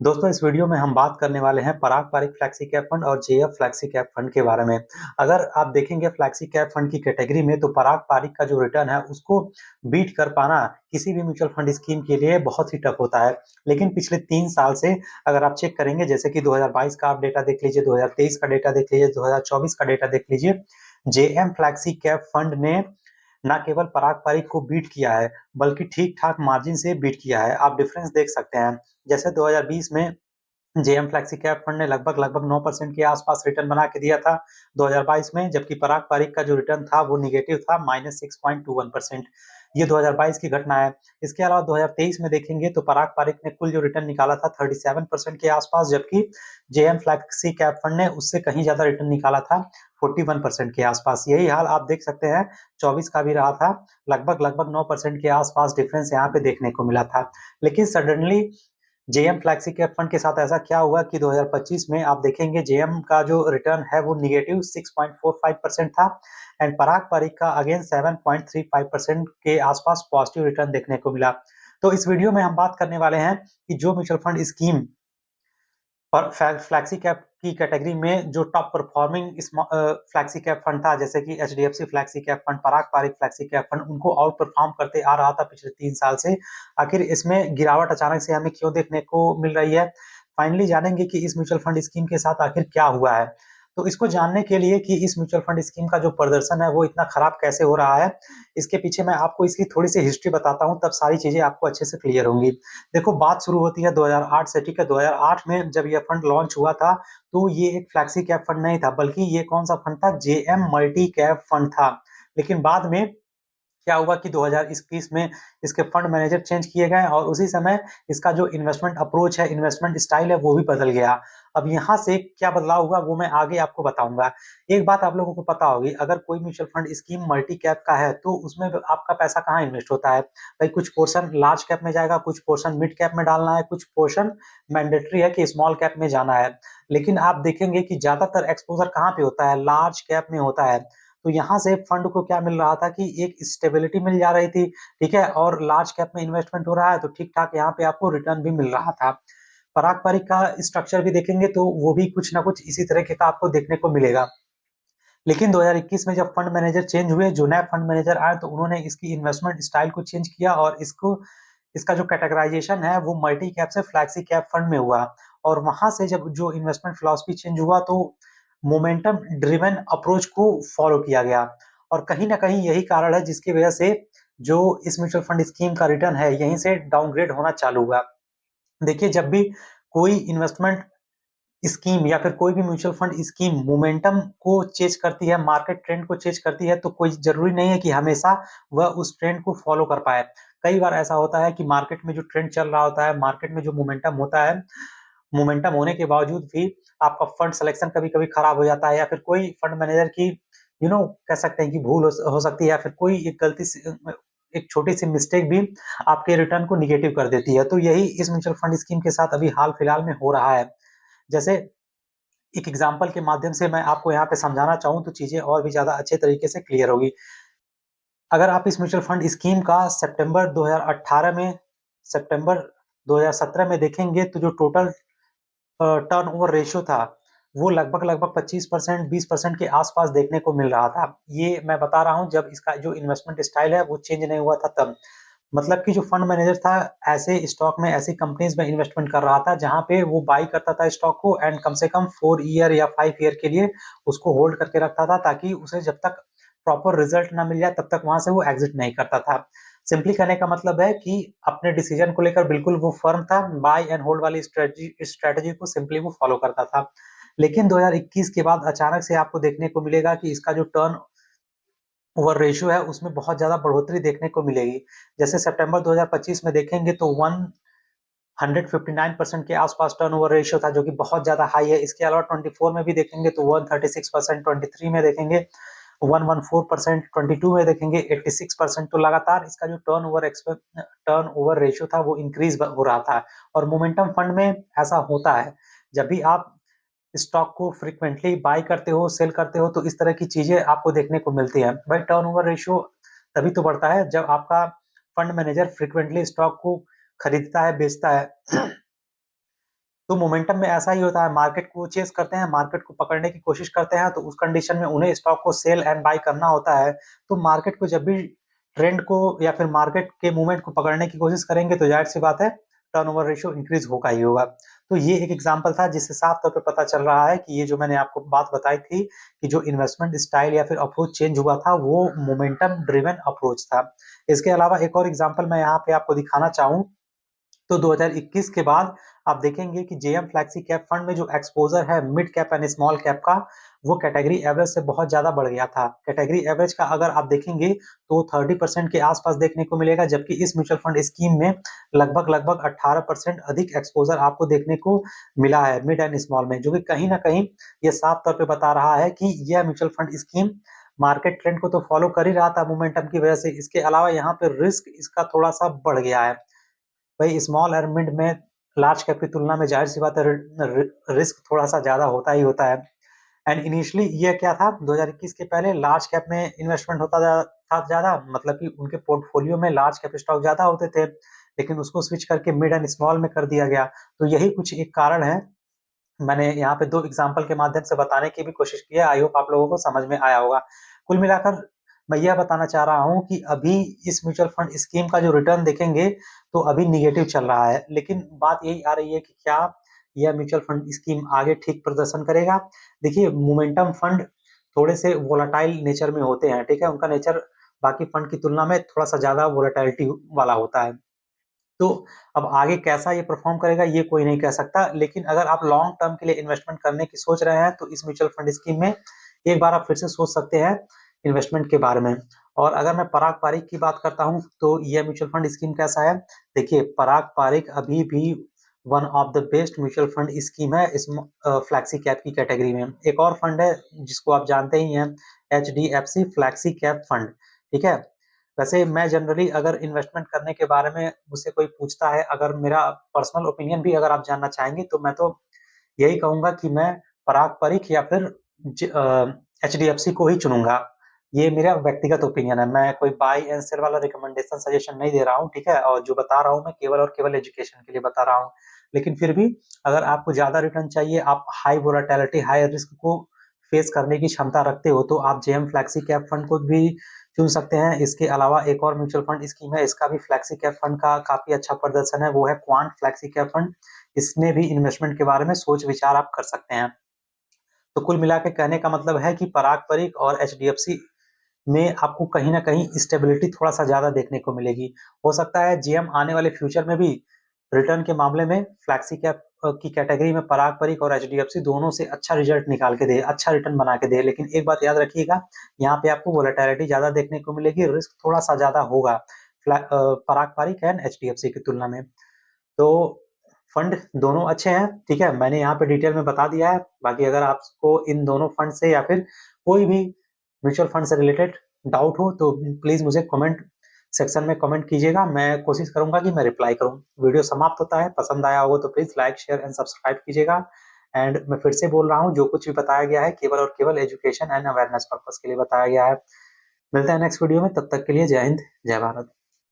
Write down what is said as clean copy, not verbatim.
दोस्तों इस वीडियो में हम बात करने वाले हैं पराग पारिक फ्लेक्सी कैप फंड और जेएफ फ्लेक्सी कैप फंड के बारे में। अगर आप देखेंगे फ्लेक्सी कैप फंड की कैटेगरी में तो पराग पारिक का जो रिटर्न है उसको बीट कर पाना किसी भी म्यूचुअल फंड स्कीम के लिए बहुत ही टफ होता है। लेकिन पिछले 3 साल से अगर आप चेक करेंगे जैसे कि 2022 का आप डेटा देख लीजिए, 2023 का डेटा देख लीजिए, 2024 का डेटा देख लीजिए, जेएम फ्लेक्सी कैप फंड ने ना केवल पराग पारिक को बीट किया है बल्कि ठीक-ठाक मार्जिन से बीट किया है। आप डिफरेंस देख सकते हैं। जैसे 2020 में जेएम फ्लेक्सी कैप फंड ने लगभग 9% के आसपास रिटर्न बना के दिया था 2022 में, जबकि पराग पारिक का जो रिटर्न था वो नेगेटिव था -6.21%। ये 2022 की घटना है। इसके अलावा 2023 में देखेंगे तो पराग पारिक ने कुल जो रिटर्न निकाला था 37% के आसपास, जबकि जेएम फ्लेक्सी कैप फंड ने उससे कहीं ज्यादा रिटर्न निकाला था 41% के आसपास। यही हाल आप देख सकते हैं 24 का भी रहा था। लगभग 9% के आसपास डिफरेंस यहाँ पे देखने को मिला था। लेकिन suddenly JM flexi cap fund के साथ ऐसा क्या हुआ कि 2025 में आप देखेंगे जेएम का जो रिटर्न है वो नेगेटिव 6.45% था एंड पराग पारिक का अगेन 7.35% के आसपास पॉजिटिव रिटर्न देखने को मिला। तो इस वीडियो में हम बात करने वाले हैं कि जो म्यूचुअल फंड स्कीम और फ्लैक्सी कैप की कैटेगरी में जो top performing flexi cap fund था, जैसे कि एचडीएफसी फ्लैक्सी कैप फंड, पराग पारिक फ्लैक्सी कैप फंड, उनको आउट परफॉर्म करते आ रहा था पिछले 3 साल से। आखिर इसमें गिरावट अचानक से हमें क्यों देखने को मिल रही है, फाइनली जानेंगे कि इस म्यूचुअल फंड स्कीम के साथ आखिर क्या हुआ है। तो इसको जानने के लिए कि इस म्यूचुअल फंड स्कीम का जो प्रदर्शन है वो इतना खराब कैसे हो रहा है, इसके पीछे मैं आपको इसकी थोड़ी सी हिस्ट्री बताता हूँ, तब सारी चीजें आपको अच्छे से क्लियर होंगी। देखो, बात शुरू होती है 2008 से, ठीक है। 2008 में जब ये फंड लॉन्च हुआ था तो ये एक फ्लैक्सी कैप फंड नहीं था, बल्कि ये कौन सा फंड था, जेएम मल्टी कैप फंड था। लेकिन बाद में क्या हुआ कि 2021 में इसके फंड मैनेजर चेंज किए गए और उसी समय इसका जो इन्वेस्टमेंट अप्रोच है, इन्वेस्टमेंट स्टाइल है, वो भी बदल गया। अब यहाँ से क्या बदलाव हुआ वो मैं आगे आपको बताऊंगा। एक बात आप लोगों को पता होगी, अगर कोई mutual fund scheme multi cap का है तो उसमें आपका पैसा कहाँ इन्वेस्ट होता है भाई? कुछ पोर्शन लार्ज कैप में जाएगा, कुछ पोर्शन मिड कैप में डालना है, कुछ पोर्शन मैंडेटरी है कि स्मॉल कैप में जाना है। लेकिन आप देखेंगे कि ज्यादातर एक्सपोजर कहाँ पे होता है, लार्ज कैप में होता है। तो यहाँ से फंड को क्या मिल रहा था कि एक स्टेबिलिटी मिल जा रही थी, ठीक है, और लार्ज कैप में इन्वेस्टमेंट हो रहा है तो ठीक ठाक यहाँ पे आपको रिटर्न भी मिल रहा था। पराग पारिक का स्ट्रक्चर भी देखेंगे तो वो भी कुछ ना कुछ इसी तरीके का आपको देखने को मिलेगा। लेकिन 2021 में जब फंड मैनेजर चेंज हुए, जो नए फंड मैनेजर आए, तो उन्होंने इसकी इन्वेस्टमेंट स्टाइल को चेंज किया और इसको इसका जो कैटेगराइजेशन है वो मल्टी कैप से फ्लैक्सी कैप फंड में हुआ। और वहां से जब जो इन्वेस्टमेंट फिलॉसफी चेंज हुआ तो मोमेंटम ड्रिवन अप्रोच को फॉलो किया गया। और कहीं ना कहीं यही कारण है जिसकी वजह से जो इस म्यूचुअल फंड स्कीम का रिटर्न है यहीं से डाउनग्रेड होना चालू हुआ। देखिए, जब भी कोई इन्वेस्टमेंट स्कीम या फिर कोई भी म्यूचुअल फंड स्कीम मोमेंटम को चेंज करती है, मार्केट ट्रेंड को चेंज करती है, तो कोई जरूरी नहीं है कि हमेशा वह उस ट्रेंड को फॉलो कर पाए। कई बार ऐसा होता है कि मार्केट में जो ट्रेंड चल रहा होता है, मार्केट में जो मोमेंटम होता है, मोमेंटम होने के बावजूद भी आपका फंड सिलेक्शन कभी-कभी खराब हो जाता है या फिर कोई फंड मैनेजर की कह सकते हैं कि भूल हो सकती है या फिर कोई एक गलती से एक छोटी-सी मिस्टेक भी आपके रिटर्न को नेगेटिव कर देती है। तो यही इस म्यूचुअल फंड स्कीम के साथ अभी हाल-फिलहाल में हो रहा है। जैसे एक एग्जांपल के माध्यम से मैं आपको यहाँ पे समझाना चाहूँ तो चीज़ें और भी ज़्यादा अच्छे तरीके से क्लियर होगी। अगर आप इस म्यूचुअल फंड स्कीम का सितंबर 2018 में, सितंबर 2017 में देखेंगे तो जो टोटल टर्नओवर रेशियो था, वो लगभग 25% 20% के आसपास देखने को मिल रहा था। ये मैं बता रहा हूँ जब इसका जो इन्वेस्टमेंट स्टाइल है वो चेंज नहीं हुआ था तब। मतलब कि जो फंड मैनेजर था ऐसे स्टॉक में, ऐसी कंपनीज में इन्वेस्टमेंट कर रहा था जहाँ पे वो बाई करता था स्टॉक को एंड कम से कम 4 ईयर या 5 ईयर के लिए उसको होल्ड करके रखता था, ताकि उसे जब तक प्रॉपर रिजल्ट ना मिल जाए तब तक वहां से वो एग्जिट नहीं करता था। सिंपली कहने का मतलब है कि अपने डिसीजन को लेकर बिल्कुल वो फर्म था, बाय एंड होल्ड वाली स्ट्रेटजी स्ट्रेटजी को सिंपली वो फॉलो करता था। लेकिन 2021 के बाद अचानक से आपको देखने को मिलेगा कि इसका जो टर्न ओवर रेशियो है उसमें बहुत ज़्यादा बढ़ोतरी देखने को मिलेगी। जैसे सितंबर 2025 में देखेंगे तो 159% के आसपास टर्नओवर रेशियो था, जो कि बहुत ज़्यादा हाई है। इसके अलावा 24 में भी देखेंगे तो 136%, 23 में देखेंगे 114%, 22 में देखेंगे 86%। तो लगातार इसका जो टर्नओवर रेशियो था वो इंक्रीज हो रहा था। और मोमेंटम फंड में ऐसा होता है, जब भी आप स्टॉक को फ्रीक्वेंटली बाय करते हो, सेल करते हो, तो इस तरह की चीजें आपको देखने को मिलती हैं। भाई, टर्नओवर रेशियो तभी तो बढ़ता है जब आपका फंड मैनेजर फ्रीक्वेंटली स्टॉक को खरीदता है, बेचता है। तो मोमेंटम में ऐसा ही होता है, मार्केट को चेज़ करते हैं, मार्केट को पकड़ने की कोशिश करते हैं, तो उस कंडीशन में उन्हें स्टॉक को सेल एंड बाय करना होता है। तो मार्केट को जब भी ट्रेंड को या फिर मार्केट के मूवमेंट को पकड़ने की कोशिश करेंगे, तो ज़ाहिर-सी बात है, टर्नओवर रेशियो इंक्रीज़ होगा ही होगा। तो ये एक एग्ज़ाम्पल था जिससे साफ तौर पे पता चल रहा है कि ये जो मैंने आपको बात बताई थी कि जो इन्वेस्टमेंट स्टाइल या फिर अप्रोच चेंज हुआ था, वो मोमेंटम ड्रिवन अप्रोच था। इसके अलावा एक और एग्ज़ाम्पल मैं यहाँ पे आपको दिखाना चाहूँ तो 2021 के बाद आप देखेंगे कि जेएम फ्लेक्सी कैप फंड में जो एक्सपोज़र है mid cap and small cap का, वो कैटेगरी एवरेज से बहुत ज़्यादा बढ़ गया था। कैटेगरी एवरेज का अगर आप देखेंगे तो 30% के आस-पास देखने को मिलेगा, जबकि इस म्यूचुअल फंड स्कीम में लगभग-लगभग 18% अधिक एक्सपोज़र आपको देखने को मिला है मिड एंड स्मॉल में, जो कि कहीं न कहीं ये साफ तौर पे बता रहा है कि यह mutual fund scheme market trend को तो फ़ॉलो कर ही रहा था मोमेंटम की वजह से, इसके अलावा यहाँ पे रिस्क इसका थोड़ा-सा बढ़ गया है। भाई स्मॉल और मिड में लार्ज कैप की तुलना में ज़ाहिर-सी बात है रिस्क थोड़ा-सा ज़्यादा होता ही होता है। एंड इनिशियली ये क्या था 2021 के पहले लार्ज कैप में इन्वेस्टमेंट होता था ज़्यादा, मतलब कि उनके पोर्टफोलियो में लार्ज कैप स्टॉक ज़्यादा होते थे, लेकिन उसको स्विच करके मिड एंड स्मॉल में कर दिया गया। तो यही कुछ एक कारण है। मैंने यहाँ पे 2 एग्ज़ाम्पल के माध्यम से बताने की भी कोशिश की है, आई होप आप लोगों को समझ में आया होगा। कुल मिलाकर मैं यह बताना चाह रहा हूँ कि अभी इस म्यूचुअल फंड स्कीम का जो रिटर्न देखेंगे, तो अभी नेगेटिव चल रहा है। लेकिन बात यही आ रही है कि क्या यह म्यूचुअल फंड स्कीम आगे ठीक प्रदर्शन करेगा? देखिए, मोमेंटम फंड थोड़े से वोलेटाइल नेचर में होते हैं, ठीक है? उनका नेचर बाकी फंड की तुलना में थोड़ा-सा ज़्यादा वोलेटिलिटी वाला होता है। तो अब आगे कैसा ये परफ़ॉर्म करेगा ये कोई नहीं कह सकता, लेकिन अगर आप लॉन्ग टर्म के लिए इन्वेस्टमेंट करने की सोच रहे हैं, तो इस म्यूचुअल फंड स्कीम में एक बार आप फिर से सोच सकते हैं इन्वेस्टमेंट के बारे में। और अगर मैं पराग पारिक की बात करता हूँ, तो ये म्यूचुअल फंड स्कीम कैसा है? देखिए, पराग पारिक अभी भी one of the best mutual fund scheme है फ्लैक्सी कैप की कैटेगरी में। एक और फंड है जिसको आप जानते ही हैं, एचडीएफसी फ्लैक्सी कैप फंड, ठीक है? वैसे मैं जनरली अगर इन्वेस्टमेंट करने के बारे में मुझसे कोई पूछता है, अगर मेरा पर्सनल ओपिनियन भी अगर आप जानना चाहेंगे, तो मैं तो यही कहूँगा कि मैं पराग परिख या फिर एचडीएफसी को ही चुनूँगा। ये मेरा व्यक्तिगत ओपिनियन है, मैं कोई बाय एंड सेल वाला रिकमेंडेशन सजेशन नहीं दे रहा हूँ, ठीक है? और जो बता रहा हूँ मैं केवल और केवल एजुकेशन के लिए बता रहा हूँ। लेकिन फिर भी अगर आपको ज़्यादा रिटर्न चाहिए, आप हाई वोलेटिलिटी, हाई रिस्क को फेस करने की क्षमता रखते हो, तो आप जेएम फ्लेक्सी कैप फंड को भी चुन सकते हैं। इसके अलावा एक और म्यूचुअल फंड स्कीम है, इसका भी फ्लेक्सी कैप फंड का काफ़ी अच्छा प्रदर्शन है, वो है क्वांट फ्लेक्सी कैप फंड। इसमें भी इन्वेस्टमेंट के बारे में सोच-विचार आप कर सकते हैं। तो कुल मिला के कहने का मतलब है कि पराग परिक और एचडीएफसी में आपको कहीं न कहीं स्टेबिलिटी थोड़ा-सा ज़्यादा देखने को मिलेगी। हो सकता है जेएम आने वाले फ्यूचर में भी रिटर्न के मामले में फ्लैक्सी कैप की कैटेगरी में पराग परिक और एचडीएफसी दोनों से अच्छा रिजल्ट निकाल के दे, अच्छा रिटर्न बना के दे। लेकिन एक बात याद रखिएगा, यहाँ पे आपको वोलेटिलिटी ज़्यादा देखने को मिलेगी, रिस्क थोड़ा-सा ज़्यादा होगा पराग परिक एंड एचडीएफसी की तुलना में। तो फंड दोनों अच्छे हैं, ठीक है? मैंने यहाँ पे डिटेल में बता दिया है। बाकी अगर आपको इन दोनों फंड से या फिर कोई भी म्यूचुअल फंड से रिलेटेड डाउट हो, तो प्लीज़ मुझे कमेंट सेक्शन में कमेंट कीजिएगा। मैं कोशिश करूँगा कि मैं रिप्लाई करूँ। वीडियो समाप्त होता है, पसंद आया होगा तो please like, share and subscribe कीजिएगा। एंड मैं फिर से बोल रहा हूँ, जो कुछ भी बताया गया है केवल और केवल एजुकेशन एंड अवेयरनेस पर्पज़ के लिए बताया गया है। मिलते हैं नेक्स्ट वीडियो में, तब तक के लिए जय हिंद, जय भारत।